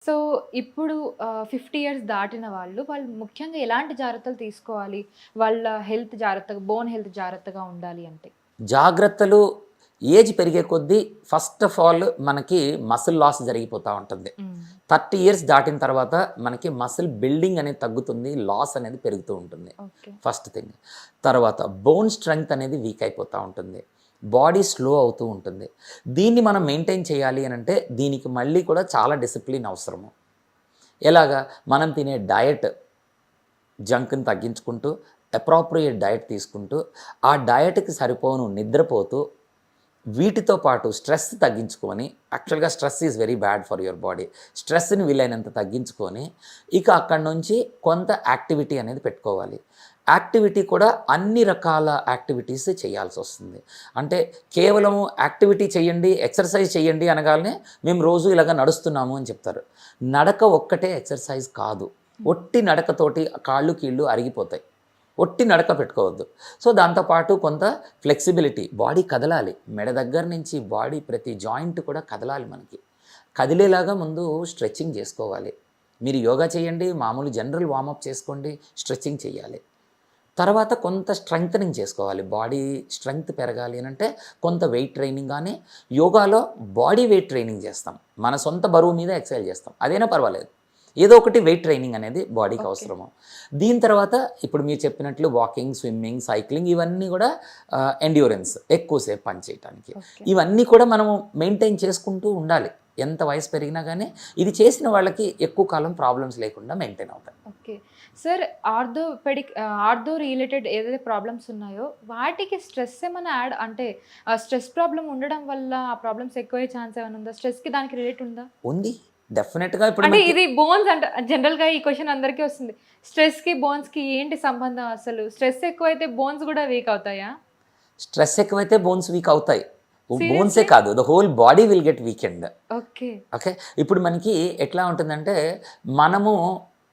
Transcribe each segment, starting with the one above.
So, ఇప్పుడు 50 years దాటిన వాళ్ళు ముఖ్యంగా ఎలాంటి జాగ్రత్తలు తీసుకోవాలి? వాళ్ళ హెల్త్ జాగ్రత్తగా బోన్ హెల్త్ జాగ్రత్తగా ఉండాలి అంటే? జాగ్రత్తలు ఏజ్ పెరిగే కొద్దీ ఫస్ట్ ఆఫ్ ఆల్ మనకి మసిల్ లాస్ జరిగిపోతూ ఉంటుంది. హ్మ్. 30 ఇయర్స్ దాటిన తర్వాత మనకి మసిల్ బిల్డింగ్ అనేది తగ్గుతుంది. లాస్ అనేది పెరుగుతూ ఉంటుంది. ఓకే. First thing. తర్వాత బోన్ స్ట్రెంగ్త్ అనేది వీక్ అయిపోతూ ఉంటుంది. బాడీ స్లో అవుతూ ఉంటుంది. దీన్ని మనం మెయింటైన్ చేయాలి అని అంటే దీనికి మళ్ళీ కూడా చాలా డిసిప్లిన్ అవసరము. ఎలాగా? మనం తినే డయట్ జంక్ని తగ్గించుకుంటూ అప్రాప్రియేట్ డయట్ తీసుకుంటూ ఆ డయట్కి సరిపోను నిద్రపోతూ వీటితో పాటు స్ట్రెస్ తగ్గించుకొని, యాక్చువల్గా stress is very bad for your body. స్ట్రెస్ని వీలైనంత తగ్గించుకొని ఇక అక్కడి నుంచి కొంత యాక్టివిటీ అనేది పెట్టుకోవాలి. యాక్టివిటీ కూడా అన్ని రకాల యాక్టివిటీస్ చేయాల్సి వస్తుంది. అంటే కేవలం యాక్టివిటీ చేయండి, ఎక్సర్సైజ్ చేయండి అనగానే మేము రోజు ఇలాగ నడుస్తున్నాము అని చెప్తారు. నడక ఒక్కటే ఎక్సర్సైజ్ కాదు. ఒట్టి నడకతోటి కాళ్ళు కీళ్ళు అరిగిపోతాయి. ఒట్టి నడక పెట్టుకోవద్దు. సో దాంతోపాటు కొంత ఫ్లెక్సిబిలిటీ, బాడీ కదలాలి. మెడ దగ్గర నుంచి బాడీ ప్రతి జాయింట్ కూడా కదలాలి మనకి. కదిలేలాగా ముందు స్ట్రెచ్చింగ్ చేసుకోవాలి. మీరు యోగా చేయండి, మామూలు జనరల్ వార్మప్ చేసుకోండి, స్ట్రెచ్చింగ్ చేయాలి. తర్వాత కొంత స్ట్రెంగ్తనింగ్ చేసుకోవాలి. బాడీ స్ట్రెంగ్త్ పెరగాలి అని అంటే కొంత వెయిట్ ట్రైనింగ్ కానీ, యోగాలో బాడీ వెయిట్ ట్రైనింగ్ చేస్తాం. మన సొంత బరువు మీద ఎక్సర్సైజ్ చేస్తాం. అదైనా పర్వాలేదు. ఏదో ఒకటి వెయిట్ ట్రైనింగ్ అనేది బాడీకి అవసరము. దీని తర్వాత ఇప్పుడు మీరు చెప్పినట్లు వాకింగ్, స్విమ్మింగ్, సైక్లింగ్ ఇవన్నీ కూడా ఎండ్యూరెన్స్, ఎక్కువసేపు పని చేయడానికి. ఇవన్నీ కూడా మనము మెయింటైన్ చేసుకుంటూ ఉండాలి. ఎంత వయసు పెరిగినా కానీ ఇది చేసిన వాళ్ళకి ఎక్కువ కాలం ప్రాబ్లమ్స్ లేకుండా మెయింటైన్ అవుతాయి. ఓకే. సార్, ఆర్థో రిలేటెడ్ ఏదైతే ప్రాబ్లమ్స్ ఉన్నాయో వాటికి స్ట్రెస్ ఏమైనా యాడ్ అంటే స్ట్రెస్ ప్రాబ్లమ్ ఉండడం వల్ల ఆ ప్రాబ్లమ్స్ ఎక్కువయ్యే ఛాన్స్ ఏమైనా ఉందా? స్ట్రెస్‌కి దానికి రిలేట్ ఉందా? ఉంది. డెఫినెట్‌గా ఇప్పుడు అంటే ఇది బోన్స్ అంటే జనరల్‌గా ఈ క్వెషన్ అందరికీ వస్తుంది. స్ట్రెస్‌కి, బోన్స్‌కి ఏంటి సంబంధం అసలు? స్ట్రెస్ ఎక్కువైతే బోన్స్ కూడా వీక్ అవుతాయా? స్ట్రెస్ ఎక్కువైతే బోన్స్ వీక్ అవుతాయి. బోన్సే కాదు, the whole body will get weekend. Okay. Okay. ఇప్పుడు మనకి ఎట్లా ఉంటుందంటే మనము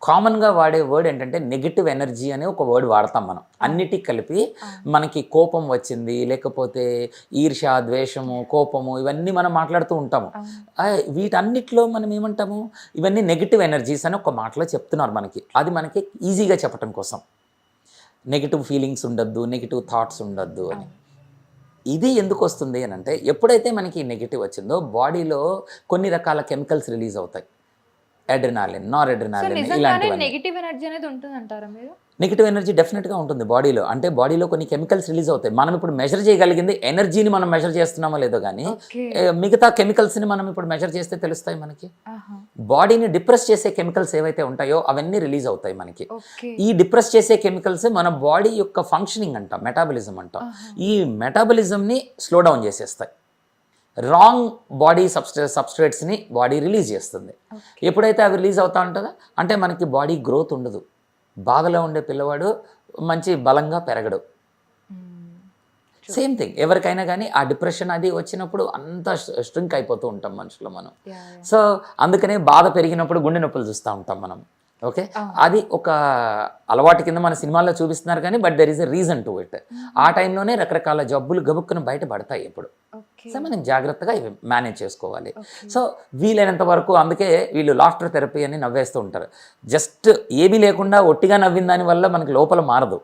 కామన్గా వాడే వర్డ్ ఏంటంటే నెగటివ్ ఎనర్జీ అనే ఒక వర్డ్ వాడతాం మనం. అన్నిటికి కలిపి మనకి కోపం వచ్చింది, లేకపోతే ఈర్ష్య, ద్వేషము, కోపము ఇవన్నీ మనం మాట్లాడుతూ ఉంటాము. వీటన్నిటిలో మనం ఏమంటాము, ఇవన్నీ నెగటివ్ ఎనర్జీస్ అని ఒక మాటలో చెప్తున్నారు మనకి. అది మనకి ఈజీగా చెప్పటం కోసం. నెగటివ్ ఫీలింగ్స్ ఉండొద్దు, నెగటివ్ థాట్స్ ఉండొద్దు అని. ఇది ఎందుకు వస్తుంది అని అంటే ఎప్పుడైతే మనకి నెగటివ్ వచ్చిందో బాడీలో కొన్ని రకాల కెమికల్స్ రిలీజ్ అవుతాయి. అడ్రినాలిన్, నార్ అడ్రినాలిన్ ఇలాంటివన్నీ. నెగటివ్ ఎనర్జీ అనేది ఉంటుందంటారా మీరు? నెగిటివ్ ఎనర్జీ డెఫినెట్గా ఉంటుంది బాడీలో. అంటే బాడీలో కొన్ని కెమికల్స్ రిలీజ్ అవుతాయి. మనం ఇప్పుడు మెజర్ చేయగలిగింది ఎనర్జీని మనం మెజర్ చేస్తున్నామో లేదో కానీ మిగతా కెమికల్స్ని మనం ఇప్పుడు మెజర్ చేస్తే తెలుస్తాయి మనకి. బాడీని డిప్రెస్ చేసే కెమికల్స్ ఏవైతే ఉంటాయో అవన్నీ రిలీజ్ అవుతాయి మనకి. ఈ డిప్రెస్ చేసే కెమికల్స్ మన బాడీ యొక్క ఫంక్షనింగ్ అంటాం, మెటాబలిజం అంటాం. ఈ మెటాబలిజంని స్లో డౌన్ చేసేస్తాయి. రాంగ్ బాడీ సబ్స్ట్రేట్స్ని బాడీ రిలీజ్ చేస్తుంది. ఎప్పుడైతే అవి రిలీజ్ అవుతూ ఉంటుందో అంటే మనకి బాడీ గ్రోత్ ఉండదు. బాధలో ఉండే పిల్లవాడు మంచి బలంగా పెరగడు. సేమ్ థింగ్ ఎవరికైనా కానీ ఆ డిప్రెషన్ అది వచ్చినప్పుడు అంతా స్ట్రింక్ అయిపోతూ ఉంటాం మనుషులు మనం. సో అందుకనే బాధ పెరిగినప్పుడు గుండె నొప్పులు చూస్తూ ఉంటాం మనం. ఓకే. అది ఒక అలవాటు కింద మన సినిమాల్లో చూపిస్తున్నారు కానీ but there is a reason to it. ఆ టైంలోనే రకరకాల జబ్బులు గబుక్కున బయటపడతాయి ఎప్పుడు. సో మనం జాగ్రత్తగా ఇవి మేనేజ్ చేసుకోవాలి. సో వీలైనంత వరకు అందుకే వీళ్ళు లాఫ్టర్ థెరపీ అని నవ్వేస్తూ ఉంటారు. జస్ట్ ఏమీ లేకుండా ఒట్టిగా నవ్విన దానివల్ల మనకి లోపల మారదు.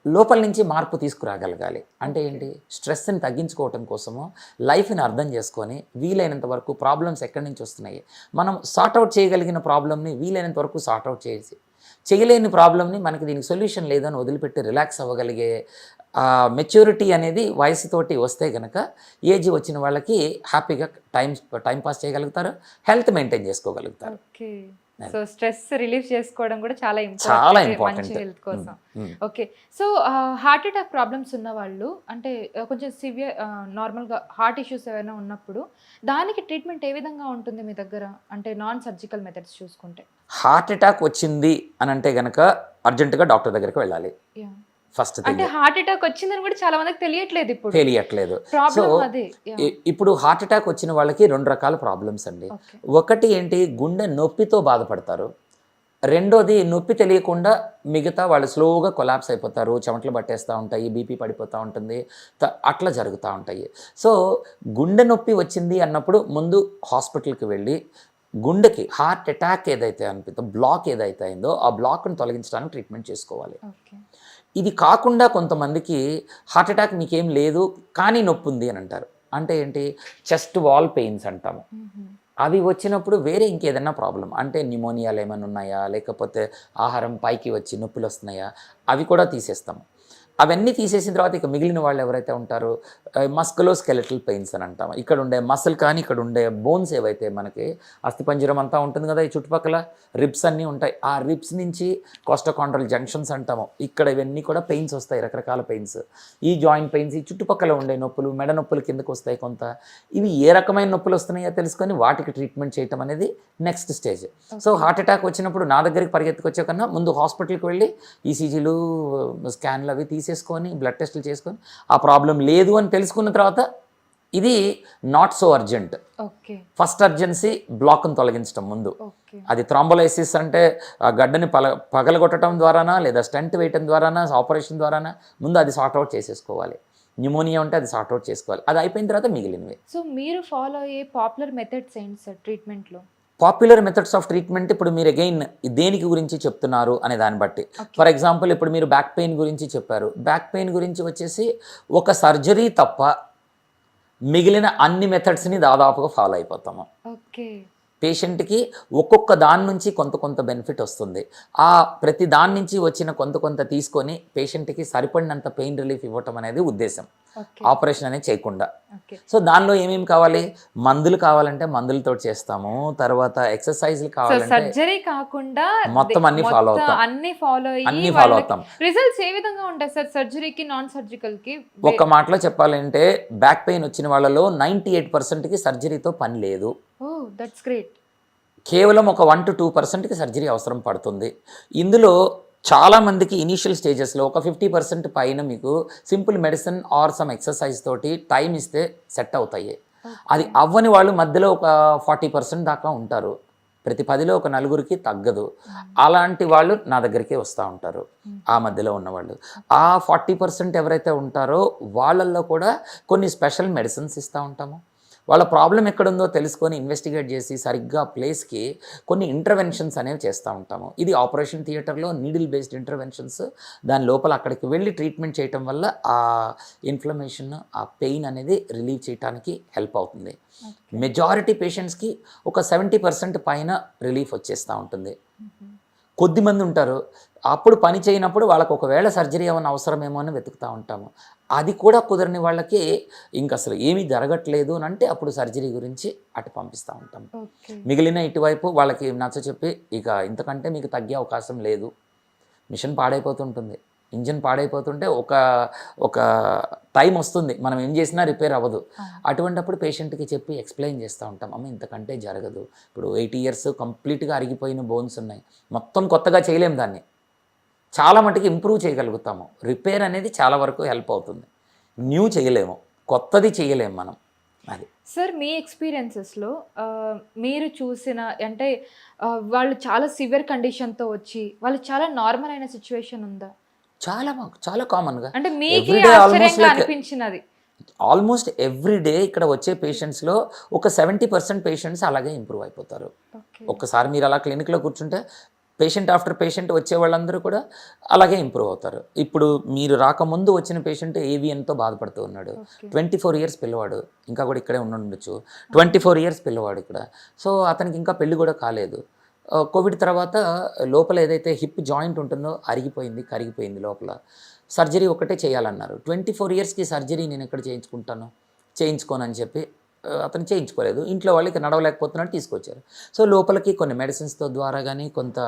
లోపల నుంచి మార్పు తీసుకురాగలగాలి. అంటే ఏంటి, స్ట్రెస్ని తగ్గించుకోవటం కోసము లైఫ్ని అర్థం చేసుకొని వీలైనంత వరకు ప్రాబ్లమ్స్ ఎక్కడి నుంచి వస్తున్నాయి మనం సార్ట్అవుట్ చేయగలిగిన ప్రాబ్లమ్ని వీలైనంత వరకు సార్ట్అవుట్ చేసి, చేయలేని ప్రాబ్లమ్ని మనకి దీనికి సొల్యూషన్ లేదని వదిలిపెట్టి రిలాక్స్ అవ్వగలిగే మెచ్యూరిటీ అనేది వయసుతోటి వస్తే కనుక ఏజ్ వచ్చిన వాళ్ళకి హ్యాపీగా టైం పాస్ చేయగలుగుతారు, హెల్త్ మెయింటైన్ చేసుకోగలుగుతారు. సో స్ట్రెస్ రిలీఫ్ చేసుకోవడం కూడా చాలా ఇంపార్టెంట్ హెల్త్ కోసం. Okay. So heart attack problems ఉన్న వాళ్ళు అంటే కొంచెం సివియర్ నార్మల్గా హార్ట్ ఇష్యూస్ ఏమైనా ఉన్నప్పుడు దానికి ట్రీట్మెంట్ ఏ విధంగా ఉంటుంది మీ దగ్గర? అంటే నాన్ సర్జికల్ మెథడ్స్ చూసుకుంటే హార్ట్ అటాక్ వచ్చింది అని అంటే కనుక అర్జెంటుగా డాక్టర్ దగ్గరికి వెళ్ళాలి. ఫస్ట్ అంటే హార్ట్ అటాక్ వచ్చిందని కూడా చాలా మందికి తెలియట్లేదు. సో ఇప్పుడు హార్ట్ అటాక్ వచ్చిన వాళ్ళకి 2 రకాల ప్రాబ్లమ్స్ అండి. ఒకటి ఏంటి, గుండె నొప్పితో బాధపడతారు. రెండోది నొప్పి తెలియకుండా మిగతా వాళ్ళు స్లోగా కొలాప్స్ అయిపోతారు, చెమటలు పట్టేస్తూ ఉంటాయి, బీపీ పడిపోతూ ఉంటుంది, అట్లా జరుగుతూ ఉంటాయి. సో గుండె నొప్పి వచ్చింది అన్నప్పుడు ముందు హాస్పిటల్కి వెళ్ళి గుండెకి హార్ట్ అటాక్ ఏదైతే అనిపిస్తుందో, బ్లాక్ ఏదైతే అయిందో ఆ బ్లాక్ను తొలగించడానికి ట్రీట్మెంట్ చేసుకోవాలి. ఓకే. ఇది కాకుండా కొంతమందికి హార్ట్ అటాక్ మీకేం లేదు కానీ నొప్పి ఉంది అని అంటారు. అంటే ఏంటి, చెస్ట్ వాల్ పెయిన్స్ అంటాము. అవి వచ్చినప్పుడు వేరే ఇంకేదైనా ప్రాబ్లం, అంటే న్యూమోనియాలు ఏమైనా ఉన్నాయా, లేకపోతే ఆహారం పైకి వచ్చి నొప్పులు వస్తున్నాయా, అవి కూడా తీసేస్తాము. అవన్నీ తీసేసిన తర్వాత ఇక మిగిలిన వాళ్ళు ఎవరైతే ఉంటారో మస్కులోస్కెలెటల్ పెయిన్స్ అని అంటాము. ఇక్కడ ఉండే మసిల్ కానీ ఇక్కడ ఉండే బోన్స్ ఏవైతే మనకి అస్థిపంజరం అంతా ఉంటుంది కదా, ఈ చుట్టుపక్కల రిబ్స్ అన్నీ ఉంటాయి. ఆ రిబ్స్ నుంచి కోస్టోకాండ్రల్ జంక్షన్స్ అంటాము. ఇక్కడ ఇవన్నీ కూడా పెయిన్స్ వస్తాయి, రకరకాల పెయిన్స్. ఈ జాయింట్ పెయిన్స్, ఈ చుట్టుపక్కల ఉండే నొప్పులు, మెడ నొప్పులు కిందకు వస్తాయి కొంత. ఇవి ఏ రకమైన నొప్పులు వస్తున్నాయో తెలుసుకొని వాటికి ట్రీట్మెంట్ చేయటం అనేది next stage. So heart attack వచ్చినప్పుడు నా దగ్గరికి పరిగెత్తుకొచ్చే కన్నా ముందు హాస్పిటల్కి వెళ్ళి ఈసీజీలు, స్కాన్లు అవి తీసేసుకొని బ్లడ్ టెస్టులు చేసుకొని ఆ ప్రాబ్లం లేదు అని తెలుసుకున్న తర్వాత ఇది not so urgent. First urgency బ్లాక్ను తొలగించడం ముందు. అది థ్రాంబోలైసిస్ అంటే ఆ గడ్డని పగలగొట్టడం ద్వారానా, లేదా స్టెంట్ వేయటం ద్వారానా, ఆపరేషన్ ద్వారానా, ముందు అది సార్ట్అవుట్ చేసేసుకోవాలి. న్యూమోనియా ఉంటే అది సార్ట్అవుట్ చేసుకోవాలి. అది అయిపోయిన తర్వాత మిగిలినవి. సో మీరు ఫాలో అయ్యే పాపులర్ మెథడ్స్ ఏంటి సార్ ట్రీట్మెంట్లో? పాపులర్ మెథడ్స్ ఆఫ్ ట్రీట్మెంట్ ఇప్పుడు మీరు అగైన్ దేనికి గురించి చెప్తున్నారు అనే దాన్ని బట్టి. ఫర్ ఎగ్జాంపుల్ ఇప్పుడు మీరు బ్యాక్ పెయిన్ గురించి చెప్పారు. బ్యాక్ పెయిన్ గురించి వచ్చేసి ఒక సర్జరీ తప్ప మిగిలిన అన్ని మెథడ్స్ని దాదాపుగా ఫాలో అయిపోతాము. పేషెంట్కి ఒక్కొక్క దాని నుంచి కొంత బెనిఫిట్ వస్తుంది. ఆ ప్రతి దాని నుంచి వచ్చిన కొంత తీసుకొని పేషెంట్కి సరిపడినంత పెయిన్ రిలీఫ్ ఇవ్వటం అనేది ఉద్దేశం, ఆపరేషన్ అనేది చేయకుండా. సో దానిలో ఏమేమి కావాలి, మందులు కావాలంటే మందులతో చేస్తాము. తర్వాత ఎక్సర్సైజ్లు కావాలంటే సర్జరీ కాకుండా మొత్తం అన్ని ఫాలో అవుతాం. అన్ని ఫాలో అవుతాం. రిజల్ట్స్ ఏ విధంగా ఉంటాయి సార్ సర్జరీకి, నాన్ సర్జికల్ కి? ఒక మాటలో చెప్పాలంటే బ్యాక్ పెయిన్ వచ్చిన వాళ్ళలో 98%కి సర్జరీతో పని లేదు. That's great. కేవలం ఒక 1 to 2%కి సర్జరీ అవసరం పడుతుంది. ఇందులో చాలామందికి ఇనీషియల్ స్టేజెస్లో ఒక 50% పైన మీకు simple medicine or some exercise తోటి టైం ఇస్తే సెట్ అవుతాయి. అది అవ్వని వాళ్ళు మధ్యలో ఒక 40% దాకా ఉంటారు. ప్రతి 10లో ఒక 4గురికి తగ్గదు. అలాంటి వాళ్ళు నా దగ్గరికి వస్తూ ఉంటారు, ఆ మధ్యలో ఉన్నవాళ్ళు. ఆ 40% ఎవరైతే ఉంటారో వాళ్ళల్లో కూడా కొన్ని స్పెషల్ మెడిసిన్స్ ఇస్తూ ఉంటాము. వాళ్ళ ప్రాబ్లం ఎక్కడుందో తెలుసుకొని ఇన్వెస్టిగేట్ చేసి సరిగ్గా ప్లేస్కి కొన్ని ఇంటర్వెన్షన్స్ అనేవి చేస్తూ ఉంటాము. ఇది ఆపరేషన్ థియేటర్లో నీడిల్ బేస్డ్ ఇంటర్వెన్షన్స్. దాని లోపల అక్కడికి వెళ్ళి ట్రీట్మెంట్ చేయటం వల్ల ఆ ఇన్ఫ్లమేషన్, ఆ పెయిన్ అనేది రిలీవ్ చేయడానికి హెల్ప్ అవుతుంది. మెజారిటీ పేషెంట్స్కి ఒక 70% పైన రిలీఫ్ వచ్చేస్తూ ఉంటుంది. కొద్దిమంది ఉంటారు అప్పుడు పని చేయనప్పుడు వాళ్ళకు ఒకవేళ సర్జరీ ఏమైనా అవసరమేమో అని వెతుకుతూ ఉంటాము. అది కూడా కుదరని వాళ్ళకి ఇంక అసలు ఏమీ జరగట్లేదు అని అంటే అప్పుడు సర్జరీ గురించి అటు పంపిస్తూ ఉంటాం. మిగిలిన ఇటువైపు వాళ్ళకి నచ్చ చెప్పి ఇక ఇంతకంటే మీకు తగ్గే అవకాశం లేదు, మిషన్ పాడైపోతుంటుంది, ఇంజిన్ పాడైపోతుంటే ఒక టైం వస్తుంది మనం ఏం చేసినా రిపేర్ అవ్వదు. అటువంటిప్పుడు పేషెంట్కి చెప్పి ఎక్స్ప్లెయిన్ చేస్తూ ఉంటాం, అమ్మ ఇంతకంటే జరగదు, ఇప్పుడు 80 years కంప్లీట్గా అరిగిపోయిన బోన్స్ ఉన్నాయి, మొత్తం కొత్తగా చేయలేం, దాన్ని చాలా మటుకు ఇంప్రూవ్ చేయగలుగుతాము. రిపేర్ అనేది చాలా వరకు హెల్ప్ అవుతుంది, న్యూ చేయలేము, కొత్తది చేయలేము మనం. అది సార్ మీ ఎక్స్పీరియన్సెస్లో మీరు చూసిన అంటే వాళ్ళు చాలా సివియర్ కండిషన్తో వచ్చి వాళ్ళు చాలా నార్మల్ అయిన సిచ్యువేషన్ ఉందా? చాలా కామన్గా, అంటే మీకు ఆశ్చర్యంగా అనిపించినది ఆల్మోస్ట్ ఎవ్రీ డే ఇక్కడ వచ్చే పేషెంట్స్లో ఒక 70% పేషెంట్స్ అలాగే ఇంప్రూవ్ అయిపోతారు. ఒక్కసారి మీరు అలా క్లినిక్లో కూర్చుంటే పేషెంట్ ఆఫ్టర్ పేషెంట్ వచ్చే వాళ్ళందరూ కూడా అలాగే ఇంప్రూవ్ అవుతారు. ఇప్పుడు మీరు రాకముందు వచ్చిన పేషెంట్ ఏవిఎన్తో బాధపడుతూ ఉన్నాడు, 24 years పిల్లవాడు, ఇంకా కూడా ఇక్కడే ఉండొచ్చు, 24 years పిల్లవాడు ఇక్కడ. సో అతనికి ఇంకా పెళ్లి కూడా కాలేదు. కోవిడ్ తర్వాత లోపల ఏదైతే హిప్ జాయింట్ ఉంటుందో అరిగిపోయింది, కరిగిపోయింది, లోపల సర్జరీ ఒకటే చేయాలన్నారు. 24 yearsకి సర్జరీ నేను ఎక్కడ చేయించుకోనని చెప్పి అతను చేయించుకోలేదు. ఇంట్లో వాళ్ళకి నడవలేకపోతున్నాడు, తీసుకొచ్చారు. సో లోపలికి కొన్ని మెడిసిన్స్తో ద్వారా కానీ కొంత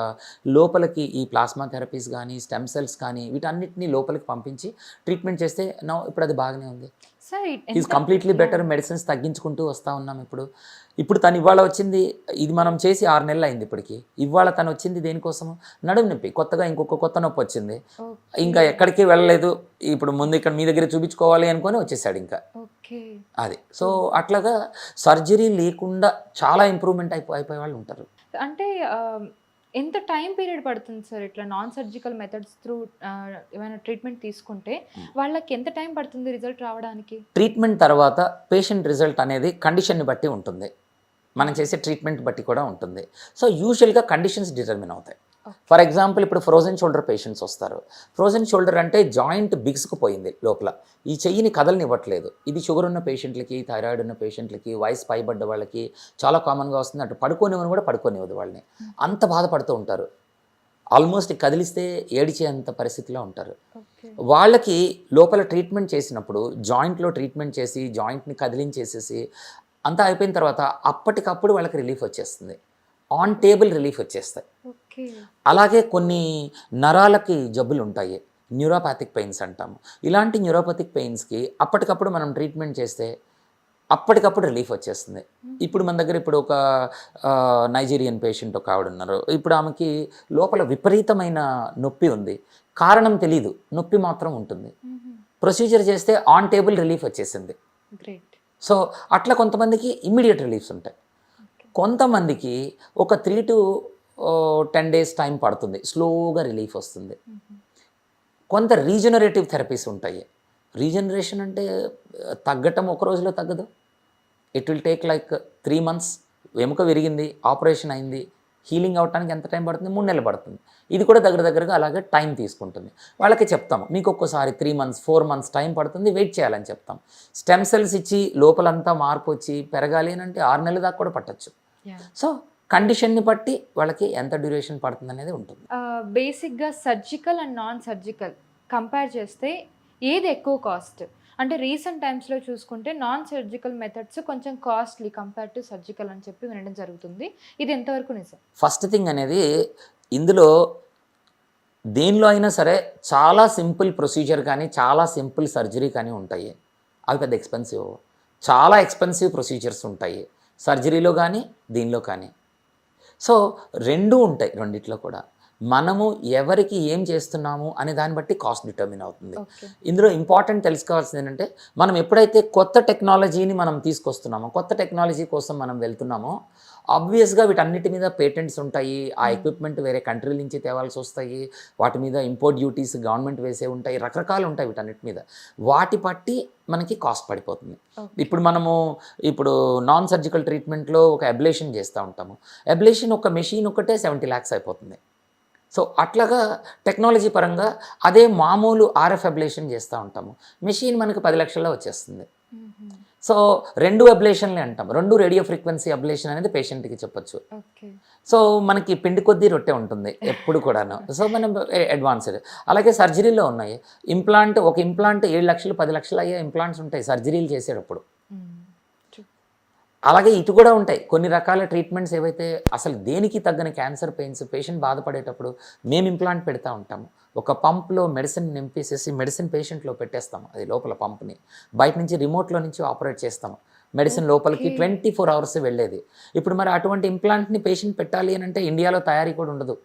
లోపలికి ఈ ప్లాస్మా థెరపీస్ కానీ స్టెమ్ సెల్స్ కానీ వీటన్నిటిని లోపలికి పంపించి ట్రీట్మెంట్ చేస్తే ఇప్పుడు అది బాగానే ఉంది. Is completely better. మెడిసిన్స్ తగ్గించుకుంటూ వస్తూ ఉన్నాం. ఇప్పుడు తను ఇవాళ వచ్చింది, ఇది మనం చేసి 6 నెలలు అయింది ఇప్పటికి. ఇవాళ తను వచ్చింది దేనికోసము, నడుము నొప్పి, కొత్తగా ఇంకొక కొత్త నొప్పి వచ్చింది, ఇంకా ఎక్కడికి వెళ్ళలేదు, ఇప్పుడు ముందు ఇక్కడ మీ దగ్గర చూపించుకోవాలి అనుకొని వచ్చేసాడు ఇంకా. అది సో అట్లాగా సర్జరీ లేకుండా చాలా ఇంప్రూవ్మెంట్ అయిపోయే వాళ్ళు ఉంటారు. అంటే ఎంత టైం పీరియడ్ పడుతుంది సార్ ఇట్లా నాన్ సర్జికల్ మెథడ్స్ త్రూ ఏమైనా ట్రీట్మెంట్ తీసుకుంటే వాళ్ళకి ఎంత టైం పడుతుంది రిజల్ట్ రావడానికి? ట్రీట్మెంట్ తర్వాత పేషెంట్ రిజల్ట్ అనేది కండిషన్ని బట్టి ఉంటుంది. మనం చేసే ట్రీట్మెంట్ బట్టి కూడా ఉంటుంది. సో యూజువల్గా కండిషన్స్ డిటర్మిన్ అవుతాయి. ఫర్ ఎగ్జాంపుల్ ఇప్పుడు ఫ్రోజన్ షోల్డర్ పేషెంట్స్ వస్తారు. ఫ్రోజన్ షోల్డర్ అంటే జాయింట్ బిగుసుకుపోయింది లోపల, ఈ చెయ్యిని కదలనివ్వట్లేదు. ఇది షుగర్ ఉన్న పేషెంట్లకి, థైరాయిడ్ ఉన్న పేషెంట్లకి, వయసు పైబడ్డ వాళ్ళకి చాలా కామన్గా వస్తుంది. అటు పడుకోనివని కూడా పడుకోనివ్వదు వాళ్ళని, అంత బాధపడుతూ ఉంటారు. ఆల్మోస్ట్ కదిలిస్తే ఏడిచేంత పరిస్థితిలో ఉంటారు. వాళ్ళకి లోపల ట్రీట్మెంట్ చేసినప్పుడు జాయింట్లో ట్రీట్మెంట్ చేసి జాయింట్ని కదిలించేసేసి అంతా అయిపోయిన తర్వాత అప్పటికప్పుడు వాళ్ళకి రిలీఫ్ వచ్చేస్తుంది, ఆన్ టేబుల్ రిలీఫ్ వచ్చేస్తాయి. అలాగే కొన్ని నరాలకి జబ్బులు ఉంటాయి, న్యూరోపాథిక్ పెయిన్స్ అంటాము. ఇలాంటి న్యూరోపాథిక్ పెయిన్స్కి అప్పటికప్పుడు మనం ట్రీట్మెంట్ చేస్తే అప్పటికప్పుడు రిలీఫ్ వచ్చేస్తుంది. ఇప్పుడు మన దగ్గర ఇప్పుడు ఒక నైజీరియన్ పేషెంట్ ఒక ఆవిడ ఉన్నారు. ఇప్పుడు ఆమెకి లోపల విపరీతమైన నొప్పి ఉంది, కారణం తెలీదు, నొప్పి మాత్రం ఉంటుంది. ప్రొసీజర్ చేస్తే ఆన్ టేబుల్ రిలీఫ్ వచ్చేసింది. సో అట్లా కొంతమందికి ఇమ్మీడియట్ రిలీఫ్స్ ఉంటాయి. కొంతమందికి ఒక 3 to 10 days టైం పడుతుంది, స్లోగా రిలీఫ్ వస్తుంది. కొంత రీజనరేటివ్ థెరపీస్ ఉంటాయి. రీజనరేషన్ అంటే తగ్గటం ఒక రోజులో తగ్గదు. It will take like 3 months. ఎముక విరిగింది, ఆపరేషన్ అయింది, హీలింగ్ అవడానికి ఎంత టైం పడుతుంది? 3 నెలలు పడుతుంది. ఇది కూడా దగ్గరగా అలాగే టైం తీసుకుంటుంది. వాళ్ళకి చెప్తాము, మీకు ఒక్కోసారి 3 months 4 months టైం పడుతుంది, వెయిట్ చేయాలని చెప్తాం. స్టెమ్ సెల్స్ ఇచ్చి లోపలంతా మార్పు వచ్చి పెరగాలి అని అంటే 6 నెలల దాకా కూడా పట్టచ్చు. సో కండిషన్ని బట్టి వాళ్ళకి ఎంత డ్యూరేషన్ పడుతుంది అనేది ఉంటుంది. బేసిక్గా surgical and non surgical compare చేస్తే ఏది ఎక్కువ కాస్ట్? అంటే రీసెంట్ టైమ్స్లో చూసుకుంటే నాన్ సర్జికల్ మెథడ్స్ కొంచెం కాస్ట్లీ కంపేర్ టు సర్జికల్ అని చెప్పి వినడం జరుగుతుంది. ఇది ఎంతవరకు నిజం? ఫస్ట్ థింగ్ అనేది ఇందులో దేనిలో అయినా సరే చాలా సింపుల్ ప్రొసీజర్ కానీ చాలా సింపుల్ సర్జరీ కానీ ఉంటాయి. అవి పెద్ద ఎక్స్పెన్సివ్, చాలా ఎక్స్పెన్సివ్ ప్రొసీజర్స్ ఉంటాయి సర్జరీలో కానీ దీనిలో కానీ. సో రెండూ ఉంటాయి రెండిట్లో కూడా. మనము ఎవరికి ఏం చేస్తున్నాము అనే దాన్ని బట్టి కాస్ట్ డిటర్మిన్ అవుతుంది. ఇందులో ఇంపార్టెంట్ తెలుసుకోవాల్సింది ఏంటంటే, మనం ఎప్పుడైతే కొత్త టెక్నాలజీని మనం తీసుకొస్తున్నామో, కొత్త టెక్నాలజీ కోసం మనం వెళ్తున్నామో, ఆబ్వియస్గా వీటన్నిటి మీద పేటెంట్స్ ఉంటాయి. ఆ ఎక్విప్మెంట్ వేరే కంట్రీల నుంచి తేవాల్సి వస్తాయి, వాటి మీద ఇంపోర్ట్ డ్యూటీస్ గవర్నమెంట్ వేసే ఉంటాయి, రకరకాలు ఉంటాయి వీటన్నిటి మీద. వాటి బట్టి మనకి కాస్ట్ పడిపోతుంది. ఇప్పుడు నాన్ సర్జికల్ ట్రీట్మెంట్లో ఒక అబ్లేషన్ చేస్తూ ఉంటాము. అబ్లేషన్ ఒక మెషిన్ ఒకటే 70 lakhs అయిపోతుంది. సో అట్లాగా టెక్నాలజీ పరంగా అదే మామూలు ఆర్ఎఫ్ అబ్లేషన్ చేస్తూ ఉంటాము, మెషిన్ మనకి 10 లక్షల్లో వచ్చేస్తుంది. సో 2 అబ్లేషన్లే అంటాం, 2 రేడియో ఫ్రీక్వెన్సీ అబ్లేషన్ అనేది పేషెంట్కి చెప్పొచ్చు. సో మనకి పిండి కొద్దీ రొట్టె ఉంటుంది ఎప్పుడు కూడాను. సో మనం అడ్వాన్స్డ్. అలాగే సర్జరీలో ఉన్నాయి ఒక ఇంప్లాంట్ 7 లక్షలు 10 లక్షలు అయ్యే ఇంప్లాంట్స్ ఉంటాయి సర్జరీలు చేసేటప్పుడు. అలాగే ఇటు కూడా ఉంటాయి కొన్ని రకాల ట్రీట్మెంట్స్ ఏవైతే అసలు దేనికి తగ్గని క్యాన్సర్ పెయిన్స్ పేషెంట్ బాధపడేటప్పుడు మేము ఇంప్లాంట్ పెడతా ఉంటాము. ఒక పంప్లో మెడిసిన్ నింపేసేసి మెడిసిన్ పేషెంట్లో పెట్టేస్తాము, అది లోపల పంప్ని బయట నుంచి రిమోట్లో నుంచి ఆపరేట్ చేస్తాము. మెడిసిన్ లోపలికి 24 hours వెళ్ళేది. ఇప్పుడు మరి అటువంటి ఇంప్లాంట్ని పేషెంట్ పెట్టాలి అని అంటే ఇండియాలో తయారీ కూడా ఉండదు.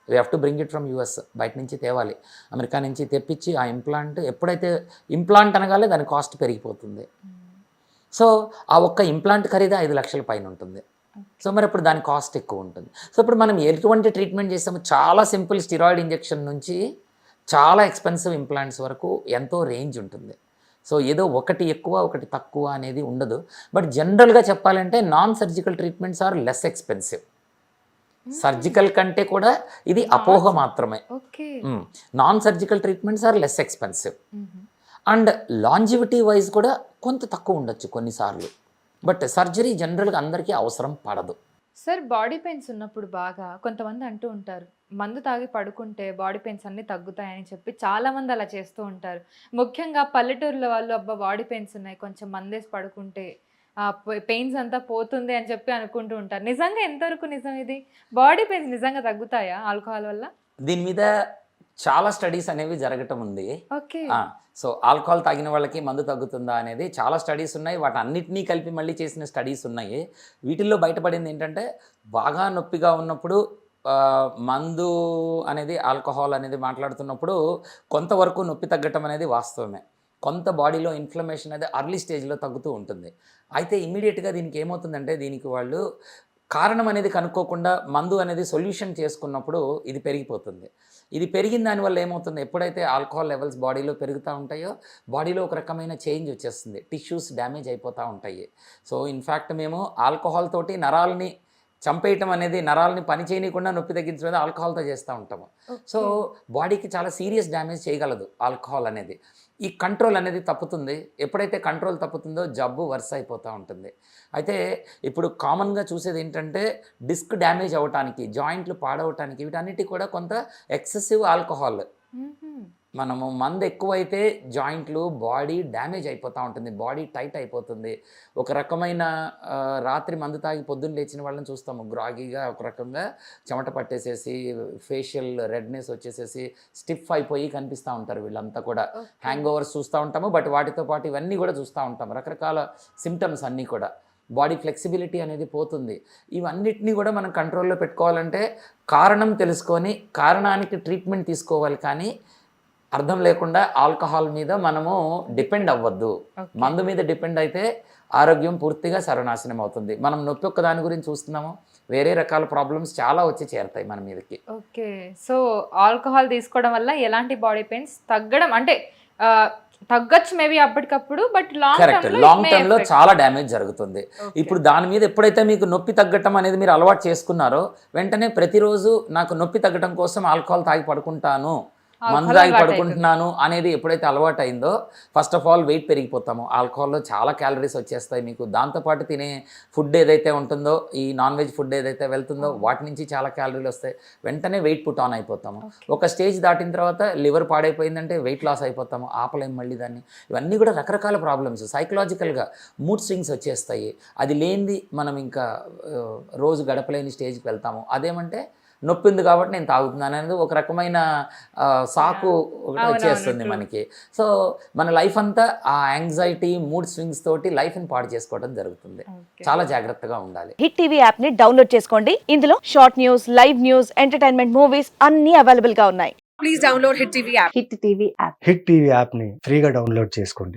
We have to bring it from US, బయట నుంచి తేవాలి, అమెరికా నుంచి తెప్పించి ఆ ఇంప్లాంట్. ఎప్పుడైతే ఇంప్లాంట్ అనగానే దాని కాస్ట్ పెరిగిపోతుంది. సో ఆ ఒక్క ఇంప్లాంట్ ఖరీదు 5 లక్షల పైన ఉంటుంది. సో మరి ఇప్పుడు దాని కాస్ట్ ఎక్కువ ఉంటుంది. సో ఇప్పుడు మనం ఎటువంటి ట్రీట్మెంట్ చేస్తాము, చాలా సింపుల్ స్టిరాయిడ్ ఇంజెక్షన్ నుంచి చాలా ఎక్స్పెన్సివ్ ఇంప్లాంట్స్ వరకు ఎంతో రేంజ్ ఉంటుంది. సో ఏదో ఒకటి ఎక్కువ ఒకటి తక్కువ అనేది ఉండదు. బట్ జనరల్గా చెప్పాలంటే non surgical treatments are less expensive. Surgical కంటే కూడా ఇది అపోహ మాత్రమే. Non surgical treatments are less expensive and longevity wise కూడా కొంత తక్కువ ఉండొచ్చు కొన్నిసార్లు. బట్ సర్జరీ జనరల్గా అందరికీ అవసరం పడదు. సార్, బాడీ పెయిన్స్ ఉన్నప్పుడు బాగా కొంతమంది అంటూ ఉంటారు, మందు తాగి పడుకుంటే బాడీ పెయిన్స్ అన్నీ తగ్గుతాయని చెప్పి చాలామంది అలా చేస్తూ ఉంటారు. ముఖ్యంగా పల్లెటూరులో వాళ్ళు, అబ్బా బాడీ పెయిన్స్ ఉన్నాయి కొంచెం మందేసి పడుకుంటే పెయిన్స్ అంతా పోతుంది అని చెప్పి అనుకుంటూ ఉంటారు. నిజంగా ఎంతవరకు నిజం ఇది? బాడీ పెయిన్స్ నిజంగా తగ్గుతాయా ఆల్కహాల్ వల్ల? దీని మీద చాలా స్టడీస్ అనేవి జరగటం ఉంది. సో ఆల్కహాల్ తాగిన వాళ్ళకి మందు తగ్గుతుందా అనేది చాలా స్టడీస్ ఉన్నాయి. వాటి అన్నిటినీ కలిపి మళ్ళీ చేసిన స్టడీస్ ఉన్నాయి. వీటిల్లో బయటపడింది ఏంటంటే, బాగా నొప్పిగా ఉన్నప్పుడు మందు అనేది, ఆల్కహాల్ అనేది మాట్లాడుతున్నప్పుడు కొంతవరకు నొప్పి తగ్గటం అనేది వాస్తవమే. కొంత బాడీలో ఇన్ఫ్లమేషన్ అనేది అర్లీ స్టేజ్లో తగ్గుతూ ఉంటుంది. అయితే ఇమ్మీడియట్గా దీనికి ఏమవుతుందంటే, దీనికి వాళ్ళు కారణం అనేది కనుక్కోకుండా మందు అనేది సొల్యూషన్ చేసుకున్నప్పుడు ఇది పెరిగిపోతుంది. ఇది పెరిగిన దానివల్ల ఏమవుతుంది, ఎప్పుడైతే ఆల్కహాల్ లెవెల్స్ బాడీలో పెరుగుతూ ఉంటాయో బాడీలో ఒక రకమైన చేంజ్ వచ్చేస్తుంది, టిష్యూస్ డ్యామేజ్ అయిపోతూ ఉంటాయి. సో ఇన్ఫ్యాక్ట్ మేము ఆల్కహాల్ తోటి నరాలని చంపేయటం అనేది, నరాలని పని చేయనీయకుండా నొప్పి తగ్గించడం ఆల్కహాల్తో చేస్తూ ఉంటాము. సో బాడీకి చాలా సీరియస్ డ్యామేజ్ చేయగలదు ఆల్కహాల్ అనేది. ఈ కంట్రోల్ అనేది తప్పుతుంది. ఎప్పుడైతే కంట్రోల్ తప్పుతుందో జబ్బు వరుస అయిపోతూ ఉంటుంది. అయితే ఇప్పుడు కామన్గా చూసేది ఏంటంటే డిస్క్ డ్యామేజ్ అవ్వటానికి, జాయింట్లు పాడవటానికి వీటన్నిటికీ కూడా కొంత ఎక్సెసివ్ ఆల్కహాల్, మనము మందు ఎక్కువైతే జాయింట్లు, బాడీ డ్యామేజ్ అయిపోతూ ఉంటుంది, బాడీ టైట్ అయిపోతుంది. ఒక రకమైన రాత్రి మందు తాగి పొద్దున్న లేచిన వాళ్ళని చూస్తాము గ్రాగీగా, ఒక రకంగా చెమట పట్టేసేసి, ఫేషియల్ రెడ్నెస్ వచ్చేసేసి స్టిఫ్ అయిపోయి కనిపిస్తూ ఉంటారు వీళ్ళంతా కూడా. హ్యాంగ్ ఓవర్స్ చూస్తూ ఉంటాము, బట్ వాటితో పాటు ఇవన్నీ కూడా చూస్తూ ఉంటాము, రకరకాల సిమ్టమ్స్ అన్నీ కూడా. బాడీ ఫ్లెక్సిబిలిటీ అనేది పోతుంది. ఇవన్నిటినీ కూడా మనం కంట్రోల్లో పెట్టుకోవాలంటే కారణం తెలుసుకొని కారణానికి ట్రీట్మెంట్ తీసుకోవాలి, కానీ అర్థం లేకుండా ఆల్కహాల్ మీద మనము డిపెండ్ అవ్వద్దు. మందు మీద డిపెండ్ అయితే ఆరోగ్యం పూర్తిగా సర్వనాశనం అవుతుంది. మనం నొప్పి ఒక్క దాని గురించి చూస్తున్నాము, వేరే రకాల ప్రాబ్లమ్స్ చాలా వచ్చి చేరుతాయి మన మీదకి. ఓకే, సో ఆల్కహాల్ తీసుకోవడం వల్ల ఎలాంటి బాడీ పెయిన్స్ తగ్గడం అంటే తగ్గచ్చు మేబీ అప్పటికప్పుడు, బట్ కరెక్ట్, లాంగ్ టర్మ్ లో చాలా డ్యామేజ్ జరుగుతుంది. ఇప్పుడు దాని మీద ఎప్పుడైతే మీకు నొప్పి తగ్గటం అనేది మీరు అలవాటు చేసుకున్నారో, వెంటనే ప్రతిరోజు నాకు నొప్పి తగ్గటం కోసం ఆల్కహాల్ తాగి పడుకుంటాను, మందు తాగి పడుకుంటున్నాను అనేది ఎప్పుడైతే అలవాటు అయిందో, ఫస్ట్ ఆఫ్ ఆల్ వెయిట్ పెరిగిపోతాము. ఆల్కహాల్లో చాలా క్యాలరీస్ వచ్చేస్తాయి మీకు. దాంతోపాటు తినే ఫుడ్ ఏదైతే ఉంటుందో, ఈ నాన్ వెజ్ ఫుడ్ ఏదైతే వెళ్తుందో వాటి నుంచి చాలా క్యాలరీలు వస్తాయి. వెంటనే వెయిట్ పుట్ ఆన్ అయిపోతాము. ఒక స్టేజ్ దాటిన తర్వాత లివర్ పాడైపోయిందంటే వెయిట్ లాస్ అయిపోతాము, ఆపలేము మళ్ళీ దాన్ని. ఇవన్నీ కూడా రకరకాల ప్రాబ్లమ్స్. సైకలాజికల్గా మూడ్ స్వింగ్స్ వచ్చేస్తాయి. అది లేనిది మనం ఇంకా రోజు గడపలేని స్టేజ్కి వెళ్తాము. అదేమంటే నొప్పి ఉంది కాబట్టి నేను తాగుతున్నాను అనేది ఒక రకమైన సాకు ఒకటి వచ్చేస్తుంది మనకి. సో మన లైఫ్ అంతా ఆ యాంగ్జైటీ, మూడ్ స్వింగ్స్ తోటి లైఫ్ని పాడు చేసుకోవడం జరుగుతుంది. చాలా జాగ్రత్తగా ఉండాలి. హిట్ టీవీ యాప్ ని డౌన్లోడ్ చేసుకోండి. ఇందులో short news, live news, entertainment movies అన్ని అవైలబుల్ గా ఉన్నాయి. Please download Hit TV app. Hit TV app. Hit TV యాప్ని ఫ్రీగా డౌన్లోడ్ చేసుకోండి.